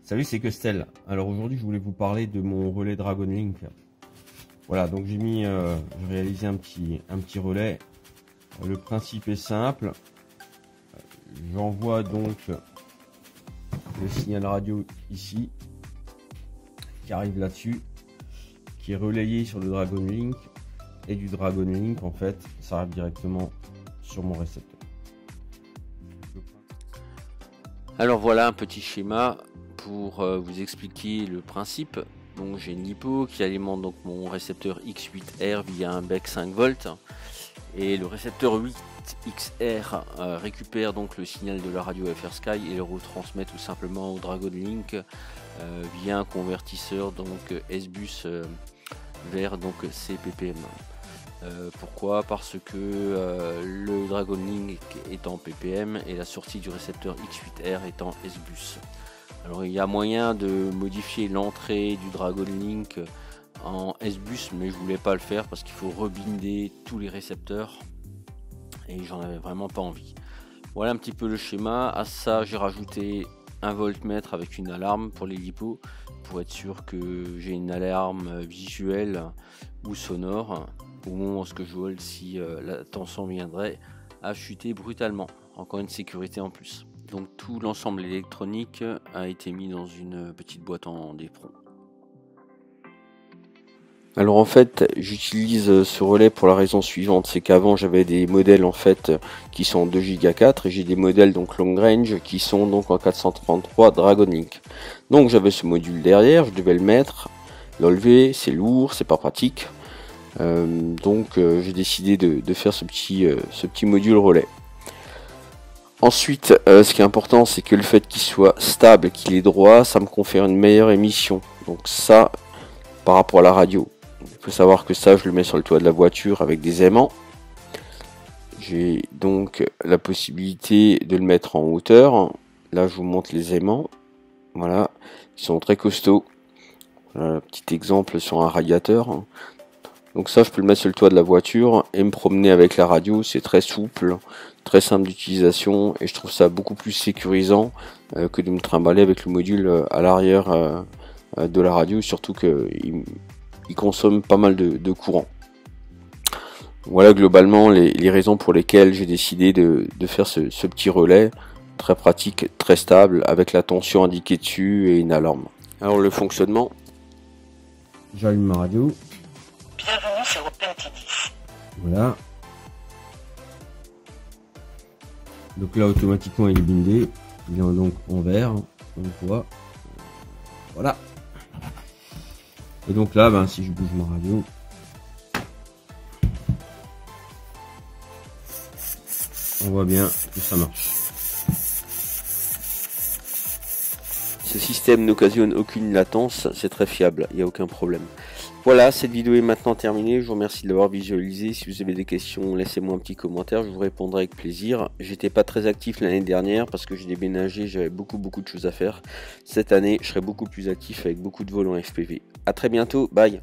Salut, c'est Costel. Alors aujourd'hui, je voulais vous parler de mon relais Dragon Link. Voilà, donc j'ai réalisé un petit relais. Le principe est simple. J'envoie donc le signal radio ici, qui arrive là-dessus, qui est relayé sur le Dragon Link, et du Dragon Link, en fait, ça arrive directement sur mon récepteur. Alors voilà un petit schéma pour vous expliquer le principe. Donc j'ai une LiPo qui alimente donc mon récepteur X8R via un bec 5V et le récepteur 8XR récupère donc le signal de la radio FrSky et le retransmet tout simplement au Dragon Link via un convertisseur donc S-Bus vers donc CPPM. Pourquoi? Parce que le Dragon Link est en PPM et la sortie du récepteur X8R est en S-Bus. Alors il y a moyen de modifier l'entrée du Dragon Link en S-Bus, mais je voulais pas le faire parce qu'il faut rebinder tous les récepteurs et j'en avais vraiment pas envie. Voilà un petit peu le schéma. À ça j'ai rajouté un voltmètre avec une alarme pour les LiPo pour être sûr que j'ai une alarme visuelle ou sonore au moment où je vole si la tension viendrait à chuter brutalement. Encore une sécurité en plus. Donc tout l'ensemble électronique a été mis dans une petite boîte en d'éperon. Alors en fait j'utilise ce relais pour la raison suivante, c'est qu'avant j'avais des modèles en fait qui sont en 2 Go 4 et j'ai des modèles donc long range qui sont donc en 433 Dragon Link. Donc j'avais ce module derrière, je devais le mettre, l'enlever, c'est lourd, c'est pas pratique. Donc j'ai décidé de faire ce petit module relais. Ensuite, ce qui est important, c'est que le fait qu'il soit stable, qu'il est droit, ça me confère une meilleure émission. Donc ça, par rapport à la radio. Il faut savoir que ça, je le mets sur le toit de la voiture avec des aimants. J'ai donc la possibilité de le mettre en hauteur. Là, je vous montre les aimants. Voilà, ils sont très costauds. Voilà, petit exemple sur un radiateur. Donc ça, je peux le mettre sur le toit de la voiture et me promener avec la radio. C'est très souple, très simple d'utilisation et je trouve ça beaucoup plus sécurisant que de me trimballer avec le module à l'arrière de la radio, surtout qu'il consomme pas mal de courant. Voilà globalement les raisons pour lesquelles j'ai décidé de faire ce petit relais très pratique, très stable, avec la tension indiquée dessus et une alarme. Alors le fonctionnement. J'allume ma radio. Bienvenue sur OpenT10. Voilà. Donc là automatiquement il est bindé. Il est donc en vert. On voit. Voilà. Et donc là, si je bouge ma radio, on voit bien que ça marche. Ce système n'occasionne aucune latence, c'est très fiable, il n'y a aucun problème. Voilà, cette vidéo est maintenant terminée, je vous remercie de l'avoir visualisée. Si vous avez des questions, laissez-moi un petit commentaire, je vous répondrai avec plaisir. J'étais pas très actif l'année dernière parce que j'ai déménagé, j'avais beaucoup de choses à faire. Cette année, je serai beaucoup plus actif avec beaucoup de vols en FPV. A très bientôt, bye.